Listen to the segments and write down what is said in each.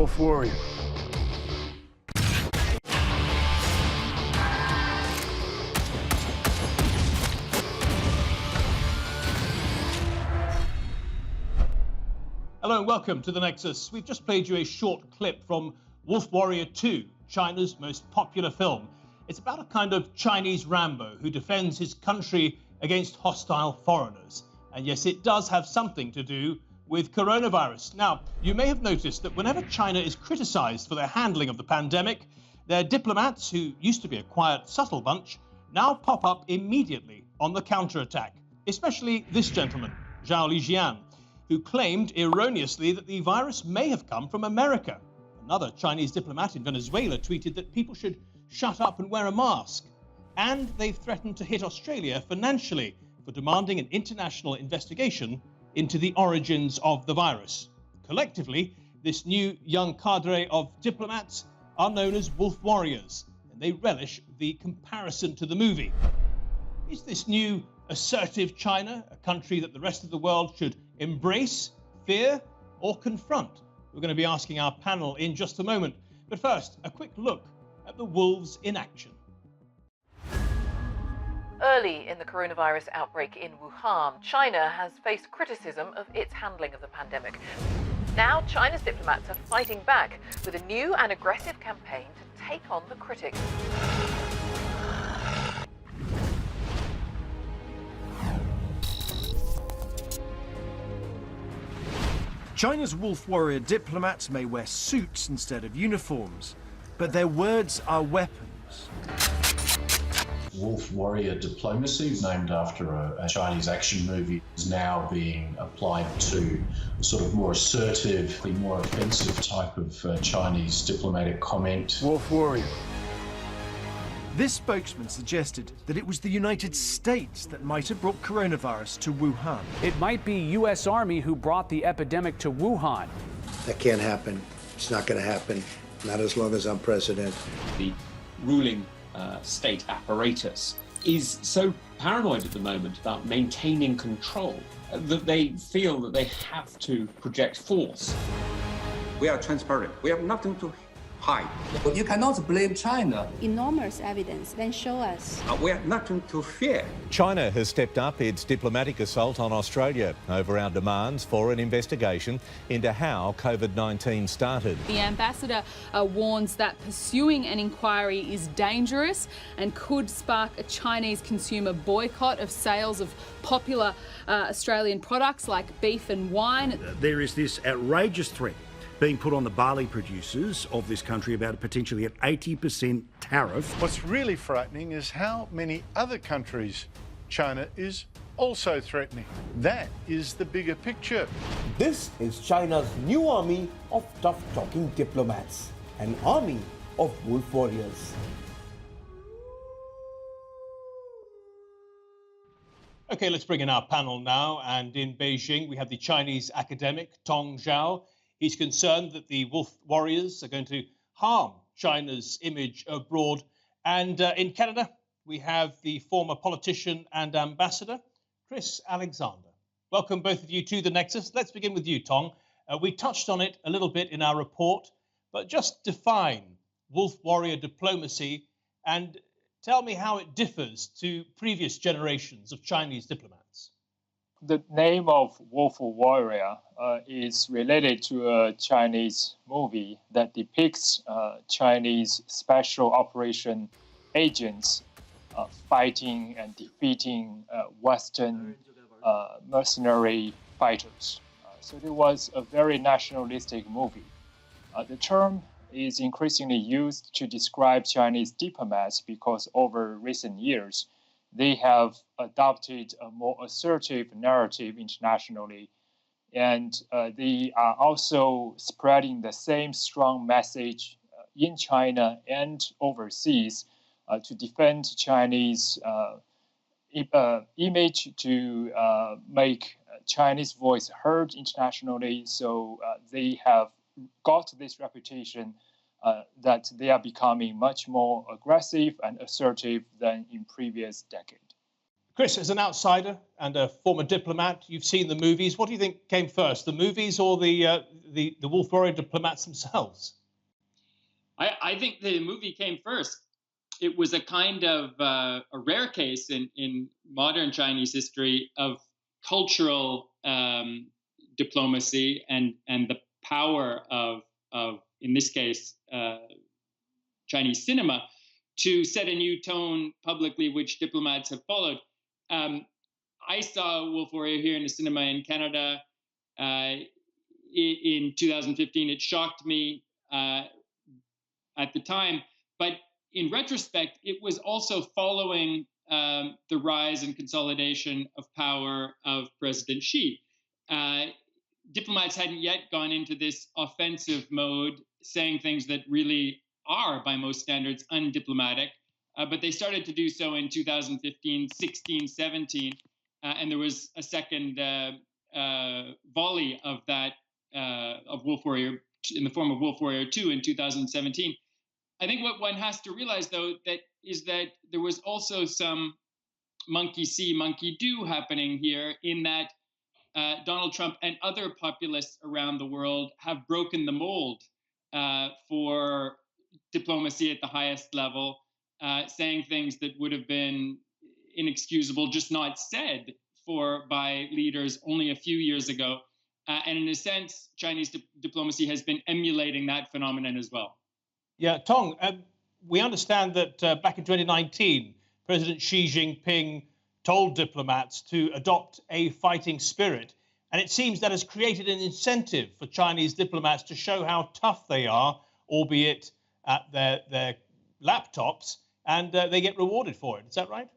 Wolf warrior. Hello and welcome to The Nexus. We've just played you a short clip from Wolf Warrior 2, China's most popular film. It's about a kind of Chinese Rambo who defends his country against hostile foreigners. And yes, it does have something to do with coronavirus. Now, you may have noticed that whenever China is criticized for their handling of the pandemic, their diplomats, who used to be a quiet, subtle bunch, now pop up immediately on the counterattack, especially this gentleman, Zhao Lijian, who claimed erroneously that the virus may have come from America. Another Chinese diplomat in Venezuela tweeted that people should shut up and wear a mask. And they've threatened to hit Australia financially for demanding an international investigation into the origins of the virus. Collectively, this new young cadre of diplomats are known as wolf warriors, and they relish the comparison to the movie. Is this new assertive China a country that the rest of the world should embrace, fear, or confront? We're going to be asking our panel in just a moment. But first, a quick look at the wolves in action. Early in the coronavirus outbreak in Wuhan, China has faced criticism of its handling of the pandemic. Now, China's diplomats are fighting back with a new and aggressive campaign to take on the critics. China's wolf warrior diplomats may wear suits instead of uniforms, but their words are weapons. Wolf warrior diplomacy, named after a Chinese action movie, is now being applied to sort of more assertive, more offensive type of Chinese diplomatic comment. Wolf warrior. This spokesman suggested that it was the United States that might have brought coronavirus to Wuhan. It might be U.S. Army who brought the epidemic to Wuhan. That can't happen. It's not going to happen. Not as long as I'm president. The ruling state apparatus is so paranoid at the moment about maintaining control that they feel that they have to project force. We are transparent. We have nothing to hide. You cannot blame China. Enormous evidence, then show us. We have nothing to fear. China has stepped up its diplomatic assault on Australia over our demands for an investigation into how COVID-19 started. The ambassador warns that pursuing an inquiry is dangerous and could spark a Chinese consumer boycott of sales of popular Australian products like beef and wine. There is this outrageous threat being put on the barley producers of this country about potentially an 80% tariff. What's really frightening is how many other countries China is also threatening. That is the bigger picture. This is China's new army of tough-talking diplomats, an army of wolf warriors. Okay, let's bring in our panel now. And in Beijing, we have the Chinese academic Tong Xiao. He's concerned that the wolf warriors are going to harm China's image abroad. And in Canada, we have the former politician and ambassador, Chris Alexander. Welcome, both of you, to The Nexus. Let's begin with you, Tong. We touched on it a little bit in our report, but just define wolf warrior diplomacy and tell me how it differs to previous generations of Chinese diplomats. The name of wolf warrior is related to a Chinese movie that depicts Chinese special operation agents fighting and defeating Western mercenary fighters. So it was a very nationalistic movie. The term is increasingly used to describe Chinese diplomats because over recent years, they have adopted a more assertive narrative internationally, and they are also spreading the same strong message in China and overseas to defend Chinese image, to make Chinese voice heard internationally. So they have got this reputation that they are becoming much more aggressive and assertive than in previous decade. Chris, as an outsider and a former diplomat, you've seen the movies. What do you think came first, the movies or the Wolf Warrior diplomats themselves? I think the movie came first. It was a kind of a rare case in modern Chinese history of cultural diplomacy and the power of in this case Chinese cinema to set a new tone publicly, which diplomats have followed. I saw Wolf Warrior here in the cinema in Canada in 2015. It shocked me at the time, but in retrospect, it was also following the rise and consolidation of power of President Xi. Diplomats hadn't yet gone into this offensive mode, saying things that really are, by most standards, undiplomatic. But they started to do so in 2015, 16, 17. And there was a second volley of that, of Wolf Warrior, in the form of Wolf Warrior 2 in 2017. I think what one has to realize, though, is that there was also some monkey see, monkey do happening here, in that Donald Trump and other populists around the world have broken the mold for diplomacy at the highest level, saying things that would have been inexcusable, just not said by leaders only a few years ago. And in a sense, Chinese diplomacy has been emulating that phenomenon as well. Yeah, Tong, we understand that back in 2019, President Xi Jinping told diplomats to adopt a fighting spirit. And it seems that has created an incentive for Chinese diplomats to show how tough they are, albeit at their laptops, and they get rewarded for it. Is that right?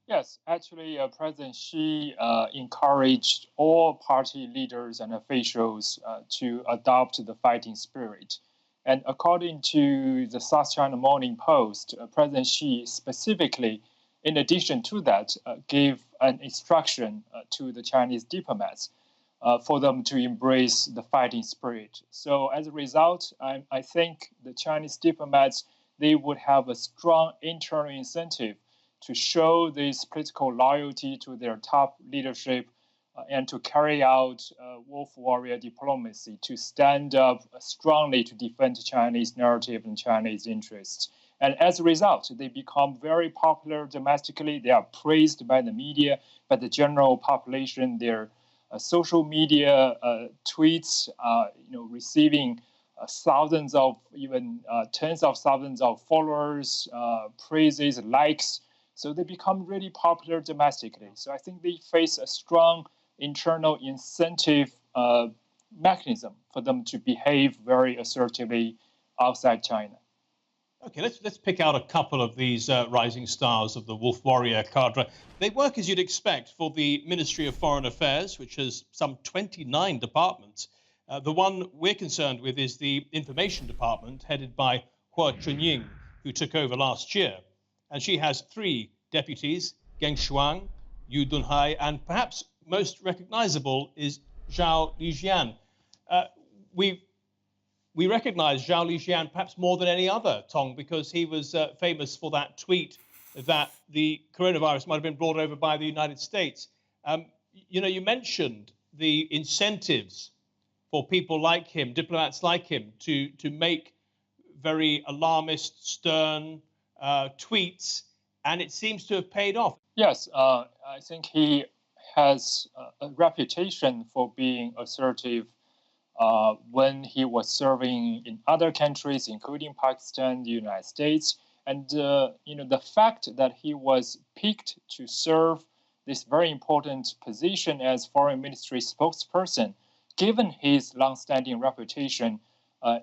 Yes, actually, President Xi encouraged all party leaders and officials to adopt the fighting spirit. And according to the South China Morning Post, President Xi specifically, in addition to that, gave an instruction to the Chinese diplomats for them to embrace the fighting spirit. So as a result, I think the Chinese diplomats, they would have a strong internal incentive to show this political loyalty to their top leadership and to carry out wolf warrior diplomacy, to stand up strongly to defend Chinese narrative and Chinese interests. And as a result, they become very popular domestically. They are praised by the media, by the general population. Their social media tweets, receiving thousands of, even tens of thousands of followers, praises, likes. So they become really popular domestically. So I think they face a strong internal incentive mechanism for them to behave very assertively outside China. Okay, let's pick out a couple of these rising stars of the Wolf Warrior cadre. They work, as you'd expect, for the Ministry of Foreign Affairs, which has some 29 departments. The one we're concerned with is the Information Department, headed by Hua Chunying, who took over last year. And she has 3 deputies, Geng Shuang, Yu Dunhai, and perhaps most recognizable is Zhao Lijian. We recognize Zhao Lijian perhaps more than any other, Tong, because he was famous for that tweet that the coronavirus might have been brought over by the United States. You mentioned the incentives for people like him, diplomats like him, to make very alarmist, stern tweets, and it seems to have paid off. Yes, I think he has a reputation for being assertive when he was serving in other countries, including Pakistan, the United States. And, the fact that he was picked to serve this very important position as foreign ministry spokesperson, given his long-standing reputation,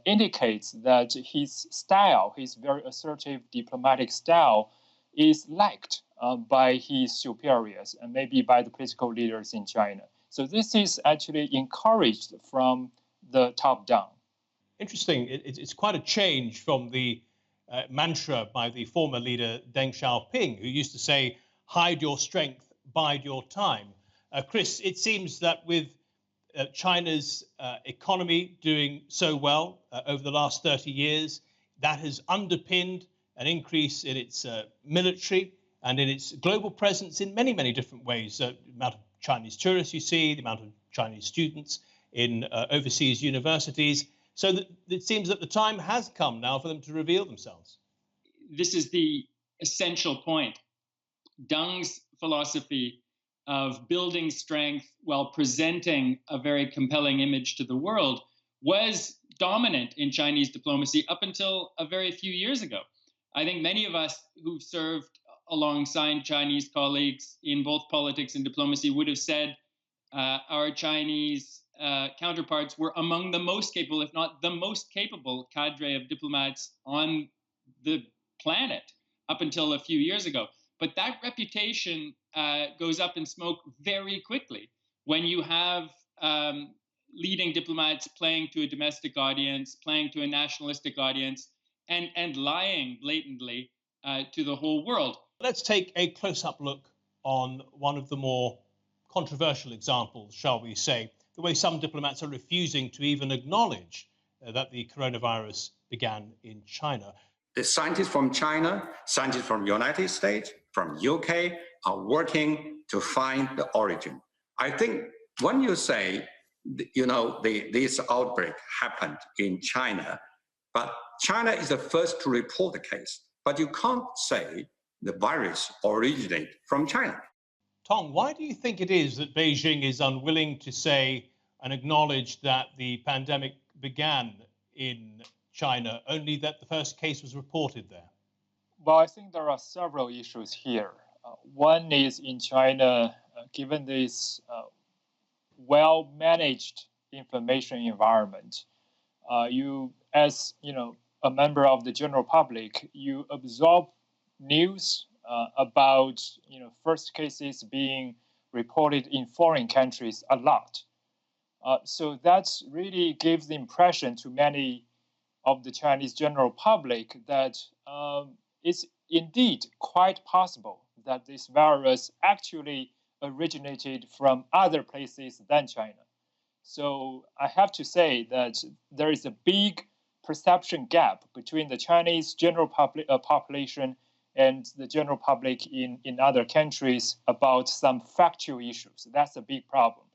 indicates that his style, his very assertive diplomatic style, is liked by his superiors and maybe by the political leaders in China. So this is actually encouraged from the top down. Interesting. It's quite a change from the mantra by the former leader Deng Xiaoping, who used to say, hide your strength, bide your time. Chris, it seems that with China's economy doing so well over the last 30 years, that has underpinned an increase in its military and in its global presence in many, many different ways. The amount of Chinese tourists you see, the amount of Chinese students in overseas universities. So that it seems that the time has come now for them to reveal themselves. This is the essential point. Deng's philosophy of building strength while presenting a very compelling image to the world was dominant in Chinese diplomacy up until a very few years ago. I think many of us who've served alongside Chinese colleagues in both politics and diplomacy would have said our Chinese counterparts were among the most capable, if not the most capable, cadre of diplomats on the planet up until a few years ago. But that reputation goes up in smoke very quickly when you have leading diplomats playing to a domestic audience, playing to a nationalistic audience, and lying blatantly to the whole world. Let's take a close-up look on one of the more controversial examples, shall we say, the way some diplomats are refusing to even acknowledge that the coronavirus began in China. The scientists from China, scientists from United States, from UK are working to find the origin. I think when you say, this outbreak happened in China, but China is the first to report the case, but you can't say the virus originated from China. Tong, why do you think it is that Beijing is unwilling to say and acknowledge that the pandemic began in China, only that the first case was reported there? Well, I think there are several issues here. One is in China, given this well-managed information environment, you, as a member of the general public, you absorb news about first cases being reported in foreign countries a lot. So that really gives the impression to many of the Chinese general public that it's indeed quite possible that this virus actually originated from other places than China. So I have to say that there is a big perception gap between the Chinese general population and the general public in other countries about some factual issues. That's a big problem.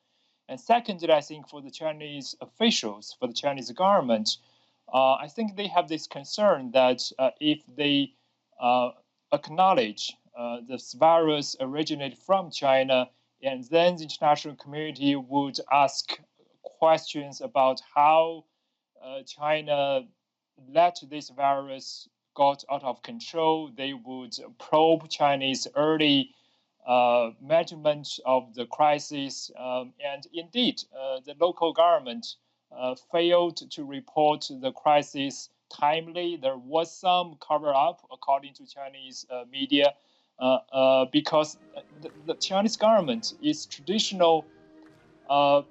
And secondly, I think for the Chinese officials, for the Chinese government, I think they have this concern that if they acknowledge this virus originated from China, and then the international community would ask questions about how China let this virus got out of control. They would probe Chinese early management of the crisis. And indeed, the local government failed to report the crisis timely. There was some cover-up, according to Chinese media, because the Chinese government, its traditional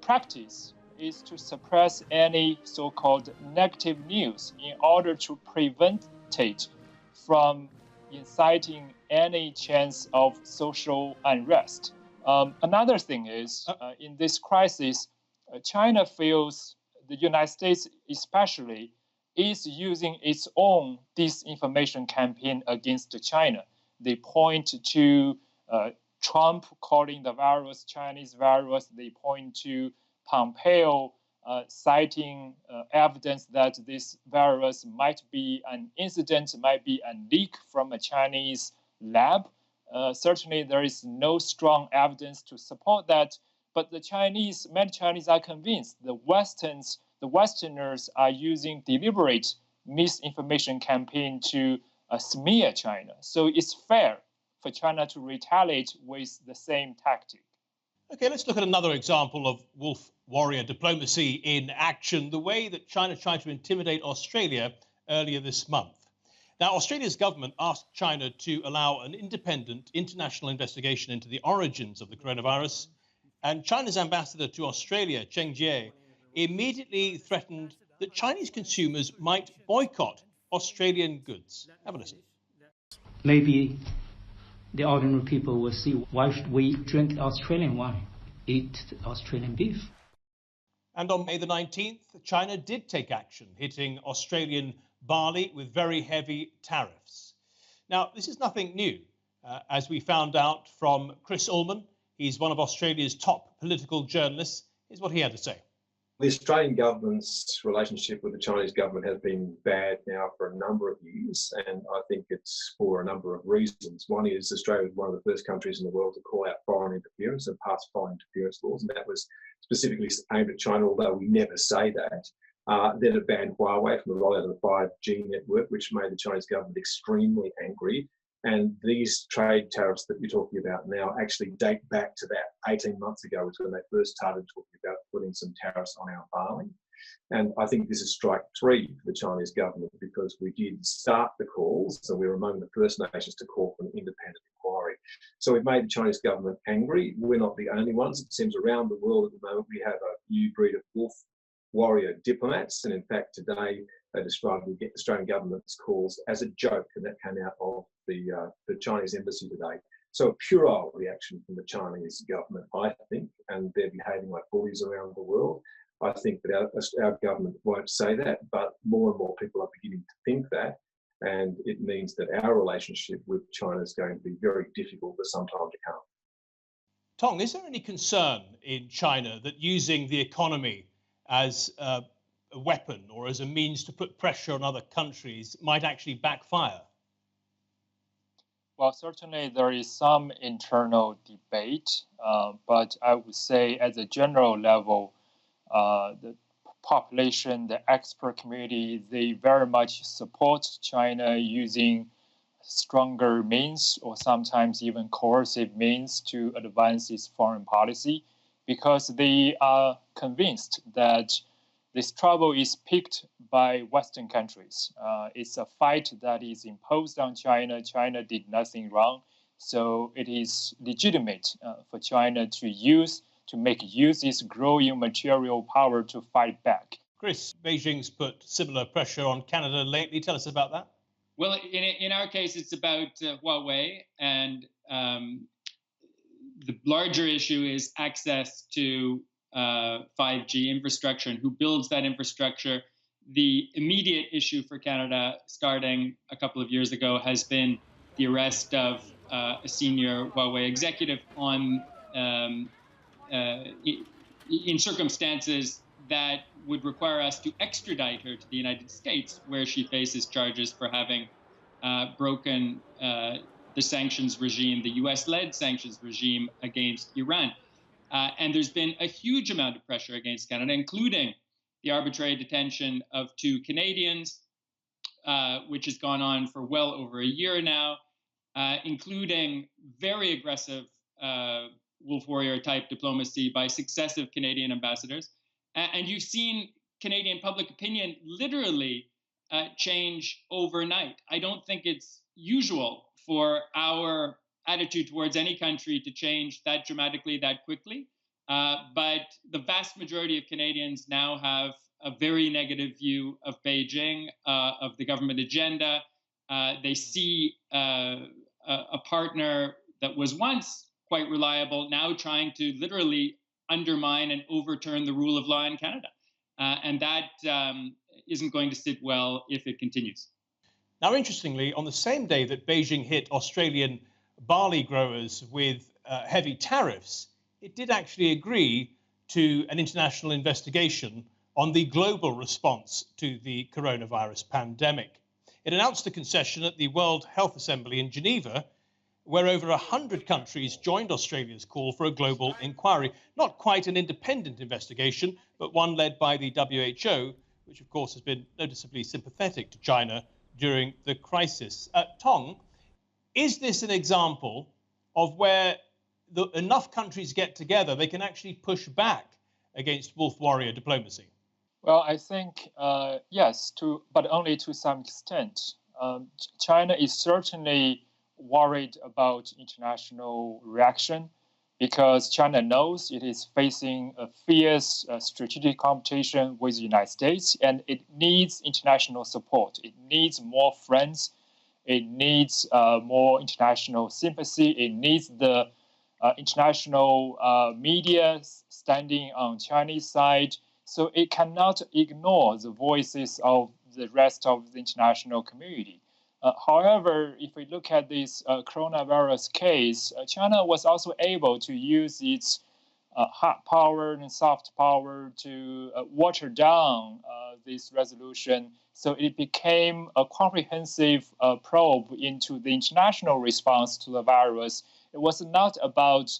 practice is to suppress any so-called negative news in order to prevent it from inciting any chance of social unrest. Another thing is, in this crisis, China feels the United States especially is using its own disinformation campaign against China. They point to Trump calling the virus Chinese virus. They point to Pompeo citing evidence that this virus might be an incident, might be a leak from a Chinese lab. Certainly, there is no strong evidence to support that. But many Chinese are convinced the Westerners are using deliberate misinformation campaign to smear China. So it's fair for China to retaliate with the same tactic. Okay, let's look at another example of wolf warrior diplomacy in action, the way that China tried to intimidate Australia earlier this month. Now, Australia's government asked China to allow an independent international investigation into the origins of the coronavirus, and China's ambassador to Australia, Cheng Jie, immediately threatened that Chinese consumers might boycott Australian goods. Have a listen. Maybe the ordinary people will see, why should we drink Australian wine, eat Australian beef? And on May the 19th, China did take action, hitting Australian barley with very heavy tariffs. Now, this is nothing new. as we found out from Chris Ullman. He's one of Australia's top political journalists. Here's what he had to say. The Australian government's relationship with the Chinese government has been bad now for a number of years, and I think it's for a number of reasons. One is Australia was one of the first countries in the world to call out foreign interference and pass foreign interference laws, and that was specifically aimed at China, although we never say that. Then it banned Huawei from the rollout of the 5G network, which made the Chinese government extremely angry. And these trade tariffs that you're talking about now actually date back to that 18 months ago, which when they first started talking about putting some tariffs on our barley. And I think this is strike three for the Chinese government, because we did start the calls, and we were among the first nations to call for an independent inquiry. So we've made the Chinese government angry. We're not the only ones. It seems around the world at the moment we have a new breed of wolf warrior diplomats, and in fact today they described the Australian government's calls as a joke, and that came out of the Chinese embassy today. So a puerile reaction from the Chinese government, I think, and they're behaving like bullies around the world. I think that our government won't say that, but more and more people are beginning to think that, and it means that our relationship with China is going to be very difficult for some time to come. Tong, is there any concern in China that using the economy as a weapon or as a means to put pressure on other countries might actually backfire? Well, certainly there is some internal debate, but I would say at a general level, the population, the expert community, they very much support China using stronger means or sometimes even coercive means to advance its foreign policy, because they are convinced that this trouble is picked by Western countries. It's a fight that is imposed on China. China did nothing wrong, so it is legitimate for China to make use its growing material power to fight back. Chris, Beijing's put similar pressure on Canada lately. Tell us about that. Well, in our case, it's about Huawei, and the larger issue is access to 5G infrastructure and who builds that infrastructure. The immediate issue for Canada, starting a couple of years ago, has been the arrest of a senior Huawei executive on in circumstances that would require us to extradite her to the United States, where she faces charges for having broken the sanctions regime, the US-led sanctions regime against Iran. And there's been a huge amount of pressure against Canada, including the arbitrary detention of 2 Canadians, which has gone on for well over a year now, including very aggressive wolf warrior type diplomacy by successive Canadian ambassadors. And you've seen Canadian public opinion literally change overnight. I don't think it's usual for our attitude towards any country to change that dramatically, that quickly. But the vast majority of Canadians now have a very negative view of Beijing, of the government agenda. They see a partner that was once quite reliable, now trying to literally undermine and overturn the rule of law in Canada. And that isn't going to sit well if it continues. Now, interestingly, on the same day that Beijing hit Australian barley growers with heavy tariffs, it did actually agree to an international investigation on the global response to the coronavirus pandemic. It announced a concession at the World Health Assembly in Geneva, where over 100 countries joined Australia's call for a global inquiry. Not quite an independent investigation, but one led by the WHO, which of course has been noticeably sympathetic to China during the crisis. Tong, is this an example of where enough countries get together, they can actually push back against wolf warrior diplomacy? Well, I think yes, but only to some extent. China is certainly worried about international reaction because China knows it is facing a fierce strategic competition with the United States, and it needs international support. It needs more friends. It needs more international sympathy. It needs the international media standing on Chinese side. So it cannot ignore the voices of the rest of the international community. However, if we look at this coronavirus case, China was also able to use its hard power and soft power to water down this resolution. So it became a comprehensive probe into the international response to the virus. It was not about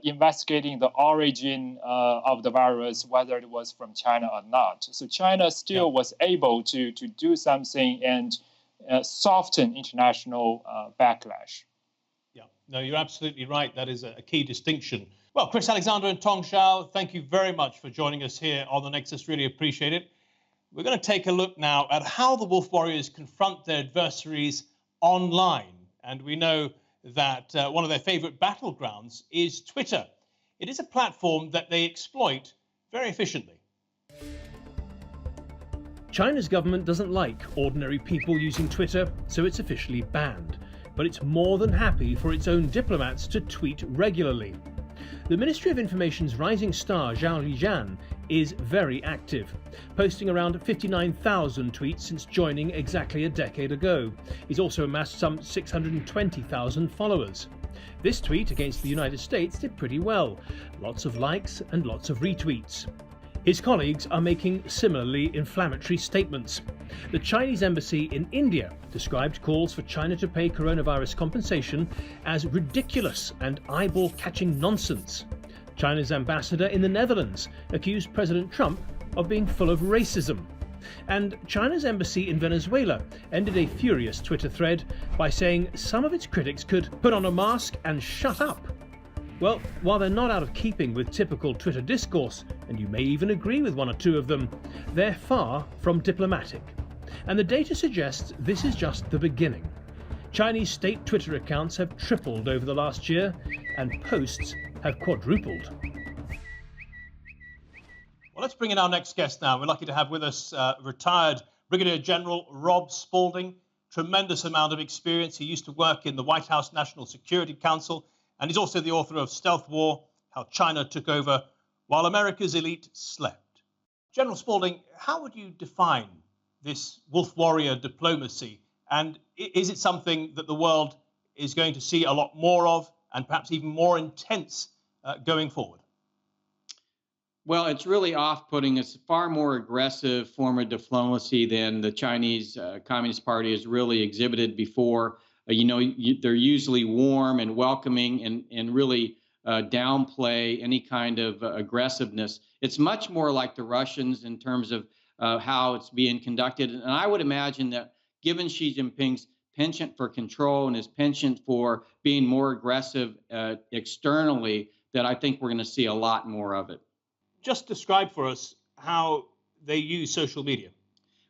investigating the origin of the virus, whether it was from China or not. So China still was able to do something and soften international backlash. Yeah, no, you're absolutely right. That is a key distinction. Well, Chris Alexander and Tong Xiao, thank you very much for joining us here on The Nexus. Really appreciate it. We're going to take a look now at how the wolf warriors confront their adversaries online. And we know that one of their favorite battlegrounds is Twitter. It is a platform that they exploit very efficiently. China's government doesn't like ordinary people using Twitter, so it's officially banned. But it's more than happy for its own diplomats to tweet regularly. The Ministry of Information's rising star, Zhao Lijian, is very active, posting around 59,000 tweets since joining exactly a decade ago. He's also amassed some 620,000 followers. This tweet against the United States did pretty well. Lots of likes and lots of retweets. His colleagues are making similarly inflammatory statements. The Chinese embassy in India described calls for China to pay coronavirus compensation as ridiculous and eyeball-catching nonsense. China's ambassador in the Netherlands accused President Trump of being full of racism. And China's embassy in Venezuela ended a furious Twitter thread by saying some of its critics could put on a mask and shut up. Well, while they're not out of keeping with typical Twitter discourse, and you may even agree with one or two of them, they're far from diplomatic. And the data suggests this is just the beginning. Chinese state Twitter accounts have tripled over the last year, and posts have quadrupled. Well, let's bring in our next guest now. We're lucky to have with us retired Brigadier General Rob Spalding. Tremendous amount of experience. He used to work in the White House National Security Council, and he's also the author of Stealth War, How China Took Over While America's Elite Slept. General Spalding, how would you define this wolf warrior diplomacy? And is it something that the world is going to see a lot more of, and perhaps even more intense going forward? Well, it's really off-putting. It's a far more aggressive form of diplomacy than the Chinese Communist Party has really exhibited before. They're usually warm and welcoming and really downplay any kind of aggressiveness. It's much more like the Russians in terms of how it's being conducted. And I would imagine that given Xi Jinping's penchant for control and his penchant for being more aggressive externally, that I think we're going to see a lot more of it. Just describe for us how they use social media.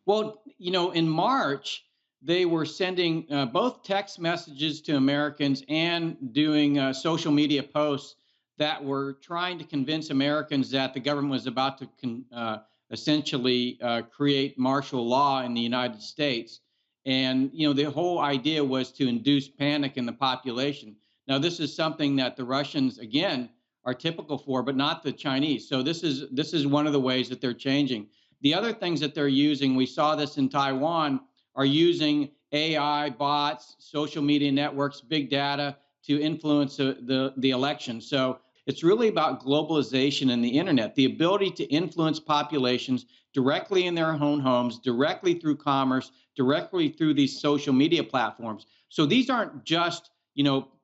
Well, in March, they were sending both text messages to Americans and doing social media posts that were trying to convince Americans that the government was about to essentially create martial law in the United States. And, the whole idea was to induce panic in the population. Now, this is something that the Russians, again, are typical for, but not the Chinese. So this is one of the ways that they're changing. The other things that they're using, we saw this in Taiwan, are using AI, bots, social media networks, big data to influence the election. So it's really about globalization and the internet, the ability to influence populations directly in their own homes, directly through commerce, directly through these social media platforms. So these aren't just,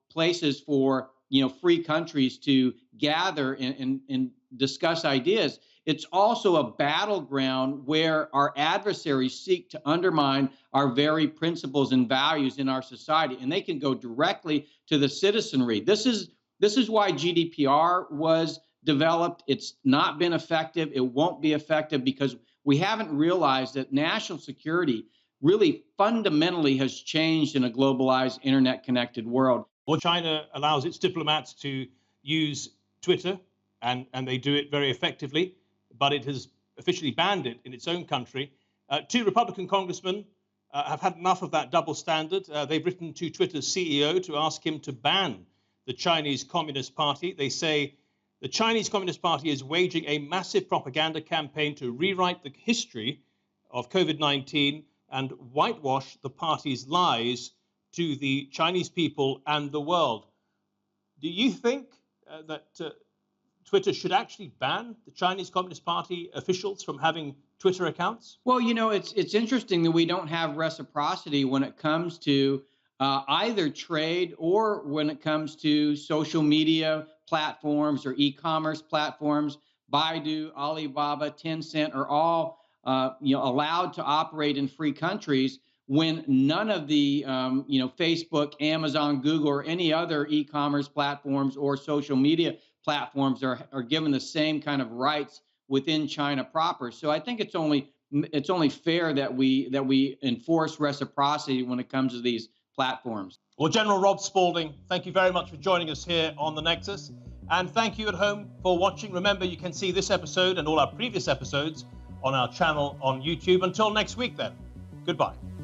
places for, free countries to gather and discuss ideas. It's also a battleground where our adversaries seek to undermine our very principles and values in our society, and they can go directly to the citizenry. This is why GDPR was developed. It's not been effective. It won't be effective because we haven't realized that national security really fundamentally has changed in a globalized, internet-connected world. Well, China allows its diplomats to use Twitter, and they do it very effectively, but it has officially banned it in its own country. Two Republican congressmen have had enough of that double standard. They've written to Twitter's CEO to ask him to ban the Chinese Communist Party. They say the Chinese Communist Party is waging a massive propaganda campaign to rewrite the history of COVID-19 and whitewash the party's lies to the Chinese people and the world. Do you think that Twitter should actually ban the Chinese Communist Party officials from having Twitter accounts? Well, you know, it's interesting that we don't have reciprocity when it comes to either trade or when it comes to social media platforms or e-commerce platforms. Baidu, Alibaba, Tencent are all allowed to operate in free countries when none of the Facebook, Amazon, Google, or any other e-commerce platforms or social media platforms are given the same kind of rights within China proper. So I think it's only fair that we enforce reciprocity when it comes to these platforms. Well, General Rob Spalding, thank you very much for joining us here on The Nexus. And thank you at home for watching. Remember, you can see this episode and all our previous episodes on our channel on YouTube. Until next week then, goodbye.